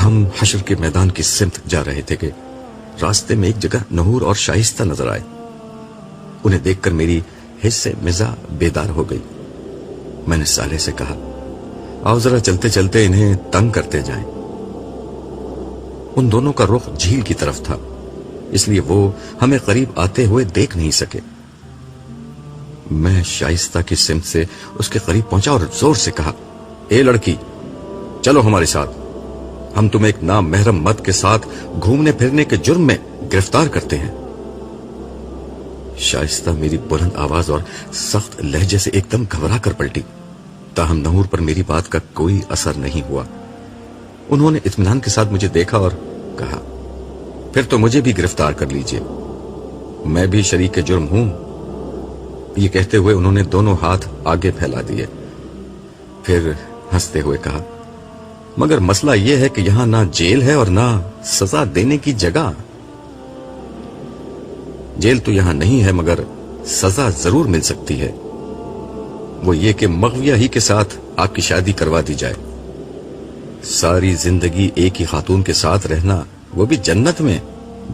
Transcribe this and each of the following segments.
ہم حشر کے میدان کی سمت جا رہے تھے کہ راستے میں ایک جگہ نحور اور شائستہ نظر آئے. انہیں دیکھ کر میری حس سے مزاح بیدار ہو گئی. میں نے صالح سے کہا آؤ ذرا چلتے چلتے انہیں تنگ کرتے جائیں. ان دونوں کا رخ جھیل کی طرف تھا اس لیے وہ ہمیں قریب آتے ہوئے دیکھ نہیں سکے. میں شائستہ کی سمت سے اس کے قریب پہنچا اور زور سے کہا اے لڑکی چلو ہمارے ساتھ, ہم تمہیں ایک نامحرم مرد کے ساتھ گھومنے پھرنے کے جرم میں گرفتار کرتے ہیں. شائستہ میری بلند آواز اور سخت لہجے سے ایک دم گھبرا کر پلٹی, تاہم نحور پر میری بات کا کوئی اثر نہیں ہوا. انہوں نے اطمینان کے ساتھ مجھے دیکھا اور کہا پھر تو مجھے بھی گرفتار کر لیجئے, میں بھی شریک جرم ہوں. یہ کہتے ہوئے انہوں نے دونوں ہاتھ آگے پھیلا دیے. پھر ہنستے ہوئے کہا مگر مسئلہ یہ ہے کہ یہاں نہ جیل ہے اور نہ سزا دینے کی جگہ. جیل تو یہاں نہیں ہے مگر سزا ضرور مل سکتی ہے, وہ یہ کہ مغویہ ہی کے ساتھ آپ کی شادی کروا دی جائے. ساری زندگی ایک ہی خاتون کے ساتھ رہنا, وہ بھی جنت میں,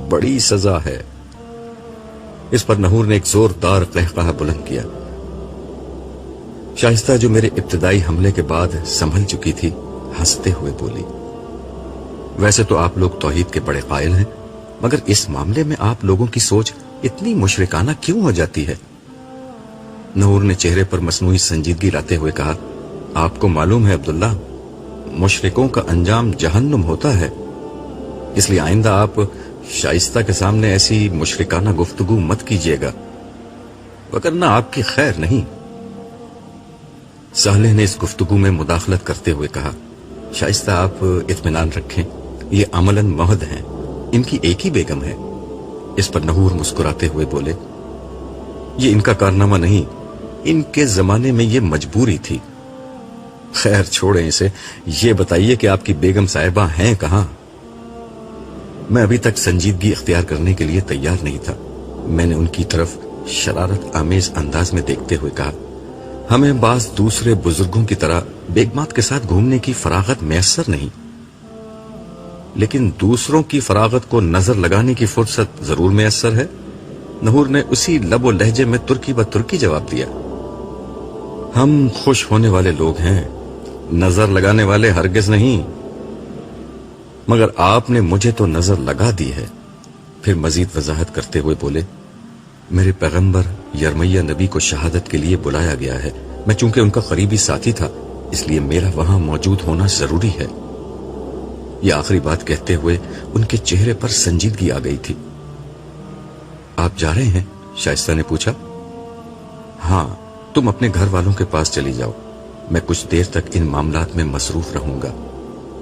بڑی سزا ہے. اس پر نحور نے ایک زوردار قہقہہ بلند کیا. شائستہ جو میرے ابتدائی حملے کے بعد سنبھل چکی تھی ہنستے ہوئے بولی ویسے تو آپ لوگ توحید کے بڑے قائل ہیں مگر اس معاملے میں آپ لوگوں کی سوچ اتنی مشرکانہ کیوں ہو جاتی ہے؟ نحور نے چہرے پر مصنوعی سنجیدگی لاتے ہوئے کہا آپ کو معلوم ہے عبداللہ, مشرکوں کا انجام جہنم ہوتا ہے, اس لیے آئندہ آپ شائستہ کے سامنے ایسی مشرکانہ گفتگو مت کیجیے گا وگرنہ آپ کی خیر نہیں. صالح نے اس گفتگو میں مداخلت کرتے ہوئے کہا شائستہ آپ اطمینان رکھیں, یہ عملاً موحد ہیں, ان کی ایک ہی بیگم ہے. اس پر نحور مسکراتے ہوئے بولے یہ ان کا کارنامہ نہیں, ان کے زمانے میں یہ مجبوری تھی. خیر چھوڑیں اسے, یہ بتائیے کہ آپ کی بیگم صاحبہ ہیں کہاں؟ میں ابھی تک سنجیدگی اختیار کرنے کے لیے تیار نہیں تھا. میں نے ان کی طرف شرارت آمیز انداز میں دیکھتے ہوئے کہا ہمیں بعض دوسرے بزرگوں کی طرح بیگمات کے ساتھ گھومنے کی فراغت میسر نہیں, لیکن دوسروں کی فراغت کو نظر لگانے کی فرصت ضرور میسر ہے. نحور نے اسی لب و لہجے میں ترکی ب ترکی جواب دیا ہم خوش ہونے والے لوگ ہیں, نظر لگانے والے ہرگز نہیں, مگر آپ نے مجھے تو نظر لگا دی ہے. پھر مزید وضاحت کرتے ہوئے بولے میرے پیغمبر یرمیہ نبی کو شہادت کے لیے بلایا گیا ہے. میں چونکہ ان کا قریبی ساتھی تھا اس لیے میرا وہاں موجود ہونا ضروری ہے. یہ آخری بات کہتے ہوئے ان کے چہرے پر سنجیدگی آ گئی تھی. آپ جا رہے ہیں؟ شائستہ نے پوچھا. ہاں, تم اپنے گھر والوں کے پاس چلی جاؤ, میں کچھ دیر تک ان معاملات میں مصروف رہوں گا.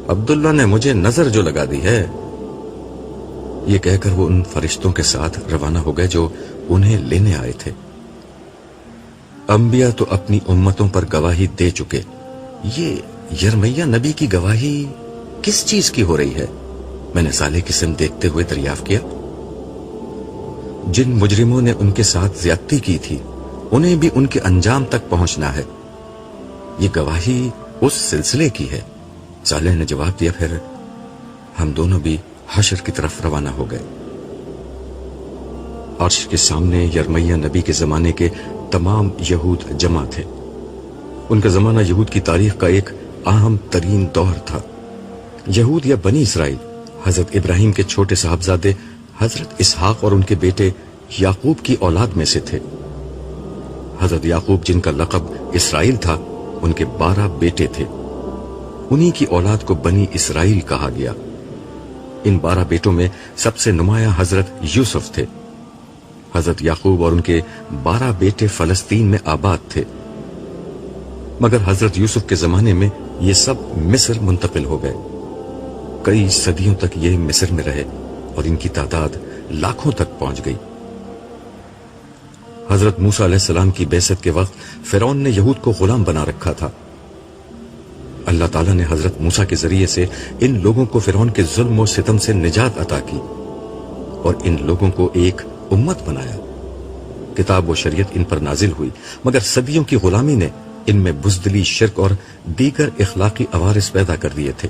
عبداللہ نے مجھے نظر جو لگا دی ہے. یہ کہہ کر وہ ان فرشتوں کے ساتھ روانہ ہو گئے جو انہیں لینے آئے تھے. انبیاء تو اپنی امتوں پر گواہی دے چکے, یہ یرمیہ نبی کی گواہی کس چیز کی ہو رہی ہے؟ میں نے صالح کی سمت دیکھتے ہوئے دریافت کیا. جن مجرموں نے ان کے ساتھ زیادتی کی تھی انہیں بھی ان کے انجام تک پہنچنا ہے. یہ گواہی اس سلسلے کی ہے. صالح نے جواب دیا. پھر ہم دونوں بھی حشر کی طرف روانہ ہو گئے. عرش کے سامنے یرمیہ نبی کے زمانے کے تمام یہود جمع تھے. ان کا زمانہ یہود کی تاریخ کا ایک اہم ترین دور تھا. یہود یا بنی اسرائیل حضرت ابراہیم کے چھوٹے صاحبزادے حضرت اسحاق اور ان کے بیٹے یعقوب کی اولاد میں سے تھے. حضرت یعقوب جن کا لقب اسرائیل تھا ان کے 12 بیٹے تھے. انہی کی اولاد کو بنی اسرائیل کہا گیا. ان 12 بیٹوں میں سب سے نمایاں حضرت یوسف تھے. حضرت یعقوب اور ان کے 12 بیٹے فلسطین میں آباد تھے, مگر حضرت یوسف کے زمانے میں یہ سب مصر منتقل ہو گئے. کئی صدیوں تک یہ مصر میں رہے اور ان کی تعداد لاکھوں تک پہنچ گئی. حضرت موسیٰ علیہ السلام کی بعثت کے وقت فرعون نے یہود کو غلام بنا رکھا تھا. اللہ تعالیٰ نے حضرت موسیٰ کے ذریعے سے ان لوگوں کو فرعون کے ظلم و ستم سے نجات عطا کی اور ان لوگوں کو ایک امت بنایا. کتاب و شریعت ان پر نازل ہوئی, مگر صدیوں کی غلامی نے ان میں بزدلی, شرک اور دیگر اخلاقی عوارض پیدا کر دیے تھے.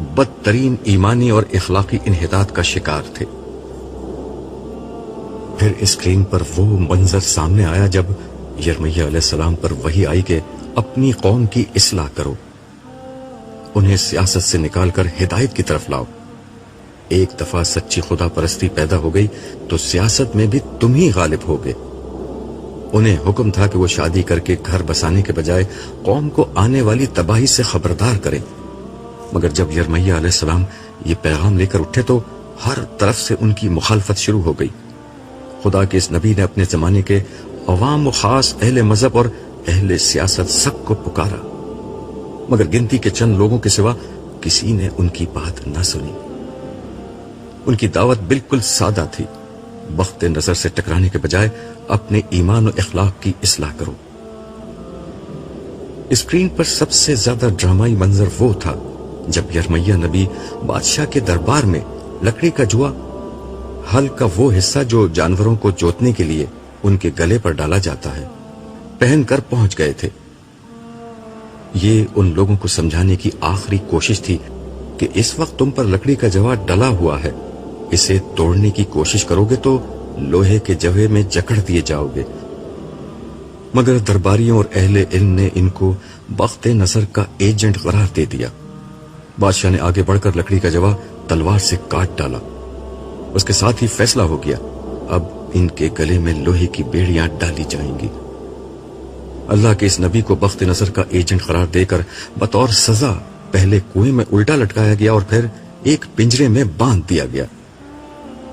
بدترین ایمانی اور اخلاقی انحطاط کا شکار تھے۔ پھر اسکرین پر وہ منظر سامنے آیا جب یرمیہ علیہ السلام پر وحی آئی کہ اپنی قوم کی اصلاح کرو، انہیں سیاست سے نکال کر ہدایت کی طرف لاؤ۔ ایک دفعہ سچی خدا پرستی پیدا ہو گئی تو سیاست میں بھی تم ہی غالب ہوگے۔ انہیں حکم تھا کہ وہ شادی کر کے گھر بسانے کے بجائے قوم کو آنے والی تباہی سے خبردار کریں، مگر جب یرمیہ علیہ السلام یہ پیغام لے کر اٹھے تو ہر طرف سے ان کی مخالفت شروع ہو گئی۔ خدا کے اس نبی نے اپنے زمانے کے عوام و خاص اہل مذہب اور اہل سیاست سب کو پکارا، مگر گنتی کے چند لوگوں کے سوا کسی نے ان کی بات نہ سنی۔ ان کی دعوت بالکل سادہ تھی، وقت نظر سے ٹکرانے کے بجائے اپنے ایمان و اخلاق کی اصلاح کرو۔ اسکرین پر سب سے زیادہ ڈرامائی منظر وہ تھا جب یرمیہ نبی بادشاہ کے دربار میں لکڑی کا جوا، ہل کا وہ حصہ جو جانوروں کو جوتنے کے لیے ان کے گلے پر ڈالا جاتا ہے، پہن کر پہنچ گئے تھے۔ یہ ان لوگوں کو سمجھانے کی آخری کوشش تھی کہ اس وقت تم پر لکڑی کا جوا ڈلا ہوا ہے، اسے توڑنے کی کوشش کرو گے تو لوہے کے جوے میں جکڑ دیے جاؤ گے۔ مگر درباریوں اور اہل علم نے ان کو وقت نظر کا ایجنٹ قرار دے دیا۔ بادشاہ نے آگے بڑھ کر لکڑی کا جوا تلوار سے کاٹ ڈالا۔ اس کے ساتھ ہی فیصلہ ہو گیا، اب ان کے گلے میں لوہے کی بیڑیاں ڈالی جائیں گی۔ اللہ کے اس نبی کو بخت نظر کا ایجنٹ قرار دے کر بطور سزا پہلے کنویں میں الٹا لٹکایا گیا اور پھر ایک پنجرے میں باندھ دیا گیا۔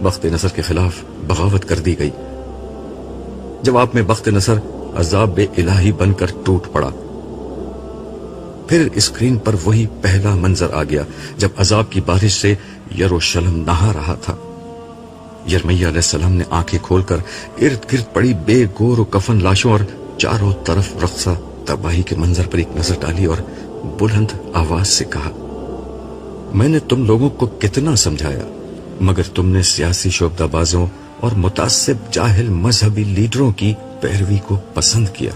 بخت نظر کے خلاف بغاوت کر دی گئی۔ جواب میں بخت نظر عذاب الہی بن کر ٹوٹ پڑا۔ پھر اسکرین پر وہی پہلا منظر آ گیا جب عذاب کی بارش سے یروشلم نہا رہا تھا۔ یرمیہ علیہ السلام نے آنکھیں کھول کر ارد گرد پڑی بے گور و کفن لاشوں اور چاروں طرف رقصہ تباہی کے منظر پر ایک نظر ڈالی اور بلند آواز سے کہا، میں نے تم لوگوں کو کتنا سمجھایا، مگر تم نے سیاسی شعبدہ بازوں اور متعصب جاہل مذہبی لیڈروں کی پیروی کو پسند کیا۔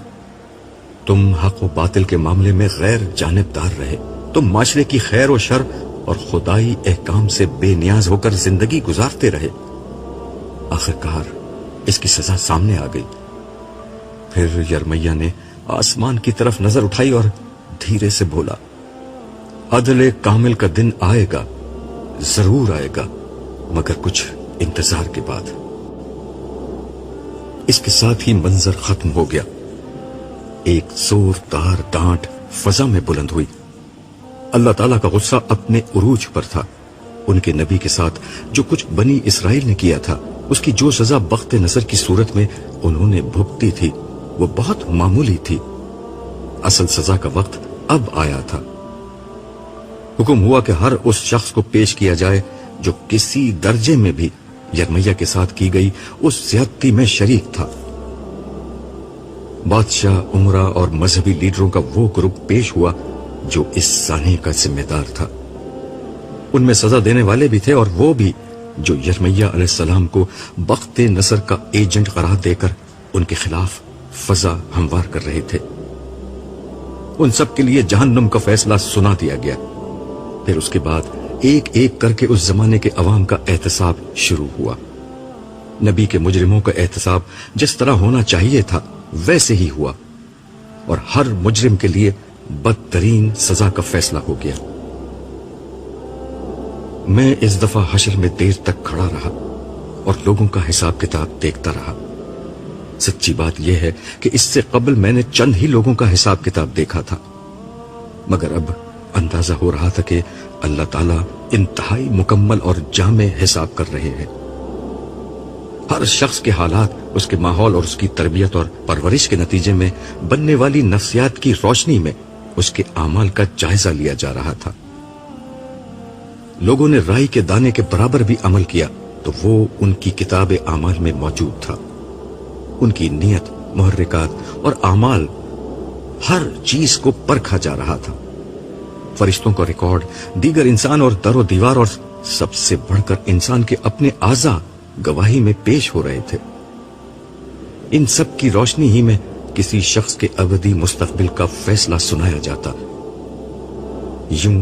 تم حق و باطل کے معاملے میں غیر جانبدار رہے، تم معاشرے کی خیر و شر اور خدائی احکام سے بے نیاز ہو کر زندگی گزارتے رہے۔ آخرکار اس کی سزا سامنے آ گئی۔ پھر یرمیہ نے آسمان کی طرف نظر اٹھائی اور دھیرے سے بولا، عدل کامل کا دن آئے گا، ضرور آئے گا، مگر کچھ انتظار کے بعد۔ اس کے ساتھ ہی منظر ختم ہو گیا۔ ایک زوردار ڈانٹ فضا میں بلند ہوئی۔ اللہ تعالیٰ کا غصہ اپنے عروج پر تھا۔ ان کے نبی کے ساتھ جو کچھ بنی اسرائیل نے کیا تھا، اس کی جو سزا بخت نظر کی صورت میں انہوں نے بھگتی تھی، وہ بہت معمولی تھی۔ اصل سزا کا وقت اب آیا تھا۔ حکم ہوا کہ ہر اس شخص کو پیش کیا جائے جو کسی درجے میں بھی یرمیہ کے ساتھ کی گئی اس زیادتی میں شریک تھا۔ بادشاہ، عمرا اور مذہبی لیڈروں کا وہ گروپ پیش ہوا جو اس سانحے کا ذمہ دار تھا۔ ان میں سزا دینے والے بھی تھے اور وہ بھی جو یرمیہ علیہ السلام کو بخت نصر کا ایجنٹ قرار دے کر ان کے خلاف فضا ہموار کر رہے تھے۔ ان سب کے لیے جہنم کا فیصلہ سنا دیا گیا۔ پھر اس کے بعد ایک ایک کر کے اس زمانے کے عوام کا احتساب شروع ہوا۔ نبی کے مجرموں کا احتساب جس طرح ہونا چاہیے تھا ویسے ہی ہوا، اور ہر مجرم کے لیے بدترین سزا کا فیصلہ ہو گیا۔ میں اس دفعہ حشر میں دیر تک کھڑا رہا اور لوگوں کا حساب کتاب دیکھتا رہا۔ سچی بات یہ ہے کہ اس سے قبل میں نے چند ہی لوگوں کا حساب کتاب دیکھا تھا، مگر اب اندازہ ہو رہا تھا کہ اللہ تعالیٰ انتہائی مکمل اور جامع حساب کر رہے ہیں۔ ہر شخص کے حالات، اس کے ماحول اور اس کی تربیت اور پرورش کے نتیجے میں بننے والی نفسیات کی روشنی میں اس کے اعمال کا جائزہ لیا جا رہا تھا۔ لوگوں نے رائی کے دانے کے برابر بھی عمل کیا تو وہ ان کی کتاب اعمال میں موجود تھا۔ ان کی نیت، محرکات اور اعمال، ہر چیز کو پرکھا جا رہا تھا۔ فرشتوں کا ریکارڈ، دیگر انسان اور در و دیوار، اور سب سے بڑھ کر انسان کے اپنے اعضاء گواہی میں پیش ہو رہے تھے۔ ان سب کی روشنی ہی میں کسی شخص کے ابدی مستقبل کا فیصلہ سنایا جاتا۔ یوں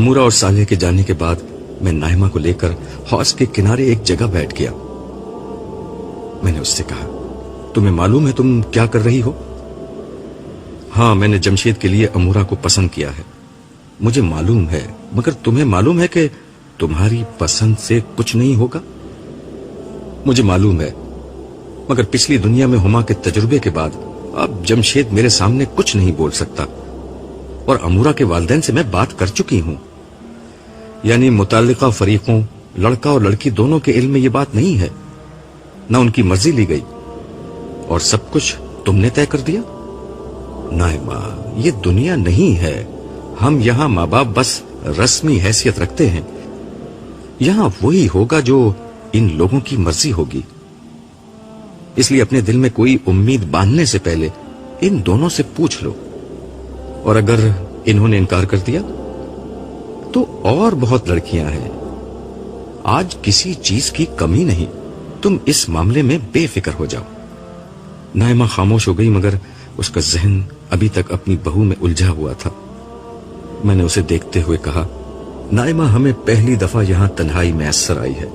امورا اور صالح کے جانے کے بعد میں نائمہ کو لے کر حوض کے کنارے ایک جگہ بیٹھ گیا. میں نے اس سے کہا, تمہیں معلوم ہے تم کیا کر رہی ہو؟ ہاں, میں نے جمشید کے لیے امورا کو پسند کیا ہے. مجھے معلوم ہے, مگر تمہیں معلوم ہے کہ تمہاری پسند سے کچھ نہیں ہوگا؟ مجھے معلوم ہے, مگر پچھلی دنیا میں ہما کے تجربے کے بعد اب جمشید میرے سامنے کچھ نہیں بول سکتا, اور امورا کے والدین سے میں بات کر چکی ہوں. یعنی متعلقہ فریقوں, لڑکا اور لڑکی دونوں کے علم میں یہ بات نہیں ہے, نہ ان کی مرضی لی گئی, اور سب کچھ تم نے طے کر دیا. نائمہ, یہ دنیا نہیں ہے. ہم یہاں ماں باپ بس رسمی حیثیت رکھتے ہیں. یہاں وہی ہوگا جو ان لوگوں کی مرضی ہوگی. اس لیے اپنے دل میں کوئی امید باندھنے سے پہلے ان دونوں سے پوچھ لو, اور اگر انہوں نے انکار کر دیا تو اور بہت لڑکیاں ہیں. آج کسی چیز کی کمی نہیں, تم اس معاملے میں بے فکر ہو جاؤ. نائمہ خاموش ہو گئی, مگر اس کا ذہن ابھی تک اپنی بہو میں الجھا ہوا تھا. میں نے اسے دیکھتے ہوئے کہا, نائمہ, ہمیں پہلی دفعہ یہاں تنہائی میسر آئی ہے.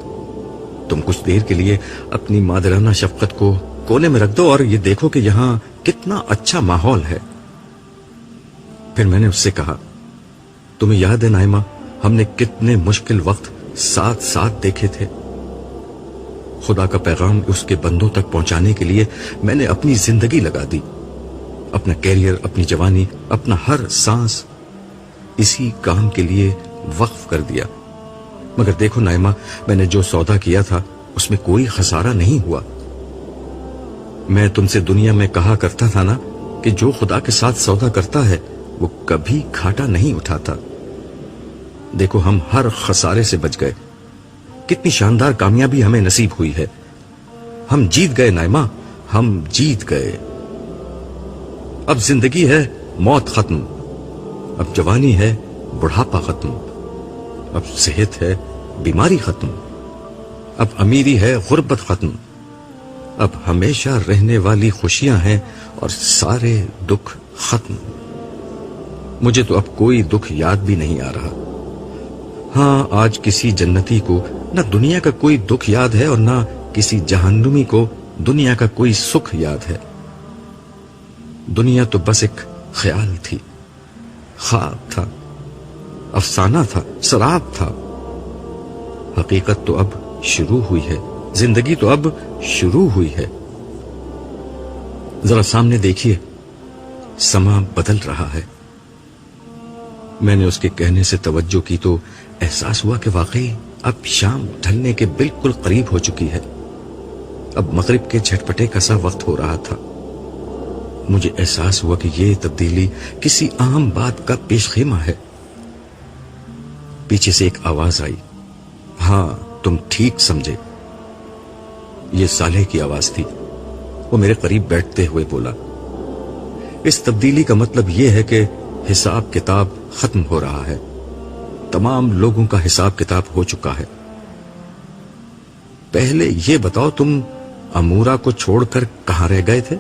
تم کچھ دیر کے لیے اپنی مادرانہ شفقت کو کونے میں رکھ دو اور یہ دیکھو کہ یہاں کتنا اچھا ماحول ہے. پھر میں نے اس سے کہا, تمہیں یاد ہے نائمہ, ہم نے کتنے مشکل وقت ساتھ ساتھ دیکھے تھے. خدا کا پیغام اس کے بندوں تک پہنچانے کے لیے میں نے اپنی زندگی لگا دی. اپنا کیریئر, اپنی جوانی, اپنا ہر سانس اسی کام کے لیے وقف کر دیا. مگر دیکھو نائمہ, میں نے جو سودا کیا تھا اس میں کوئی خسارہ نہیں ہوا. میں تم سے دنیا میں کہا کرتا تھا نا کہ جو خدا کے ساتھ سودا کرتا ہے وہ کبھی گھاٹا نہیں اٹھاتا. دیکھو, ہم ہر خسارے سے بچ گئے. کتنی شاندار کامیابی ہمیں نصیب ہوئی ہے. ہم جیت گئے نائمہ, ہم جیت گئے. اب زندگی ہے موت ختم, اب جوانی ہے بڑھاپا ختم, اب صحت ہے بیماری ختم, اب امیری ہے غربت ختم, اب ہمیشہ رہنے والی خوشیاں ہیں اور سارے دکھ ختم. مجھے تو اب کوئی دکھ یاد بھی نہیں آ رہا. ہاں, آج کسی جنتی کو نہ دنیا کا کوئی دکھ یاد ہے اور نہ کسی جہنمی کو دنیا کا کوئی سکھ یاد ہے. دنیا تو بس ایک خیال تھی, خواب تھا, افسانہ تھا, سراب تھا. حقیقت تو اب شروع ہوئی ہے, زندگی تو اب شروع ہوئی ہے. ذرا سامنے دیکھیے, سما بدل رہا ہے. میں نے اس کے کہنے سے توجہ کی تو احساس ہوا کہ واقعی اب شام ڈھلنے کے بالکل قریب ہو چکی ہے. اب مغرب کے جھٹپٹے کا سا وقت ہو رہا تھا. مجھے احساس ہوا کہ یہ تبدیلی کسی اہم بات کا پیش خیمہ ہے. پیچھے سے ایک آواز آئی. ہاں, تم ٹھیک سمجھے, یہ صالح کی آواز تھی. وہ میرے قریب بیٹھتے ہوئے بولا, اس تبدیلی کا مطلب یہ ہے کہ حساب کتاب ختم ہو رہا ہے. تمام لوگوں کا حساب کتاب ہو چکا ہے. پہلے یہ بتاؤ, تم امورا کو چھوڑ کر کہاں رہ گئے تھے؟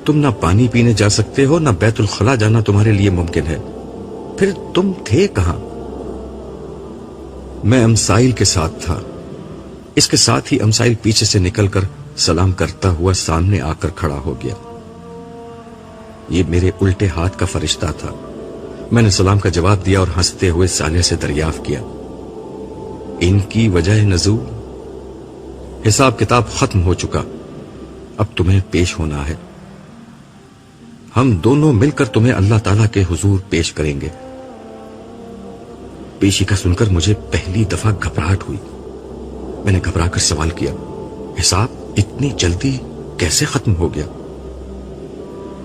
تم نہ پانی پینے جا سکتے ہو, نہ بیت الخلا جانا تمہارے لیے ممکن ہے. پھر تم تھے کہاں؟ میں امسائل کے ساتھ تھا. اس کے ساتھ ہی امسائل پیچھے سے نکل کر سلام کرتا ہوا سامنے آ کر کھڑا ہو گیا. یہ میرے الٹے ہاتھ کا فرشتہ تھا. میں نے سلام کا جواب دیا اور ہنستے ہوئے صالح سے دریافت کیا, ان کی وجہ نزول؟ حساب کتاب ختم ہو چکا, اب تمہیں پیش ہونا ہے. ہم دونوں مل کر تمہیں اللہ تعالیٰ کے حضور پیش کریں گے. پیشی کا سن کر مجھے پہلی دفعہ گھبراہٹ ہوئی. میں نے گھبرا کر سوال کیا, حساب اتنی جلدی کیسے ختم ہو گیا؟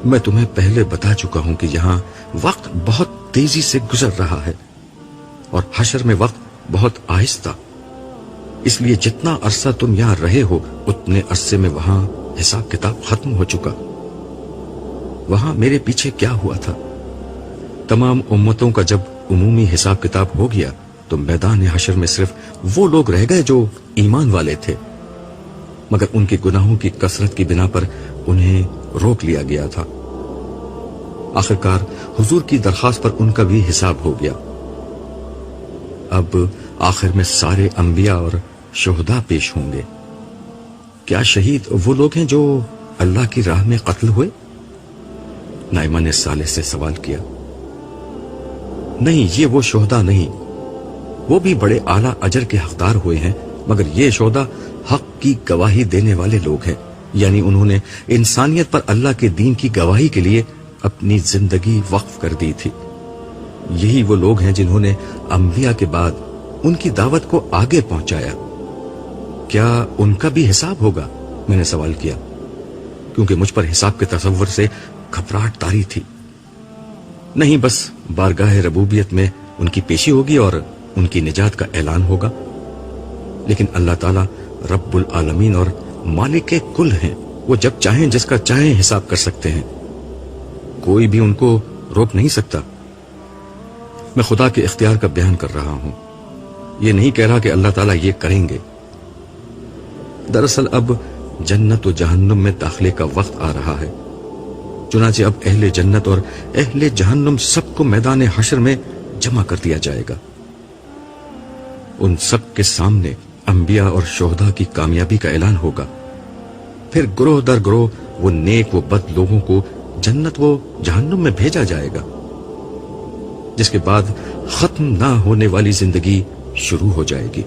میں تمہیں پہلے بتا چکا ہوں کہ یہاں وقت بہت تیزی سے گزر رہا ہے اور حشر میں وقت بہت آہستہ. اس لیے جتنا عرصہ تم یہاں رہے ہو اتنے عرصے میں وہاں حساب کتاب ختم ہو چکا. وہاں میرے پیچھے کیا ہوا تھا؟ تمام امتوں کا جب عمومی حساب کتاب ہو گیا تو میدان حشر میں صرف وہ لوگ رہ گئے جو ایمان والے تھے, مگر ان کے گناہوں کی کثرت کی بنا پر انہیں روک لیا گیا تھا. آخرکار حضور کی درخواست پر ان کا بھی حساب ہو گیا. اب آخر میں سارے انبیاء اور شہداء پیش ہوں گے۔ کیا شہید وہ لوگ ہیں جو اللہ کی راہ میں قتل ہوئے؟ نائمہ نے صالح سے سوال کیا۔ نہیں، یہ وہ شہداء نہیں، وہ بھی بڑے اعلیٰ اجر کے حقدار ہوئے ہیں، مگر یہ شہداء حق کی گواہی دینے والے لوگ ہیں، یعنی انہوں نے انسانیت پر اللہ کے دین کی گواہی کے لیے اپنی زندگی وقف کر دی تھی۔ یہی وہ لوگ ہیں جنہوں نے انبیاء کے بعد ان کی دعوت کو آگے پہنچایا۔ کیا ان کا بھی حساب ہوگا؟ میں نے سوال کیا، کیونکہ مجھ پر حساب کے تصور سے گھبراہٹ طاری تھی۔ نہیں، بس بارگاہ ربوبیت میں ان کی پیشی ہوگی اور ان کی نجات کا اعلان ہوگا، لیکن اللہ تعالیٰ رب العالمین اور مالک کل ہیں، وہ جب چاہیں جس کا چاہیں حساب کر سکتے ہیں، کوئی بھی ان کو روک نہیں سکتا۔ میں خدا کے اختیار کا بیان کر رہا ہوں، یہ نہیں کہہ رہا کہ اللہ تعالیٰ یہ کریں گے۔ دراصل اب جنت و جہنم میں داخلے کا وقت آ رہا ہے، چنانچہ اب اہل جنت اور اہل جہنم سب کو میدان حشر میں جمع کر دیا جائے گا۔ ان سب کے سامنے انبیاء اور شہداء کی کامیابی کا اعلان ہوگا، پھر گروہ در گروہ وہ نیک و بد لوگوں کو جنت و جہنم میں بھیجا جائے گا، جس کے بعد ختم نہ ہونے والی زندگی شروع ہو جائے گی۔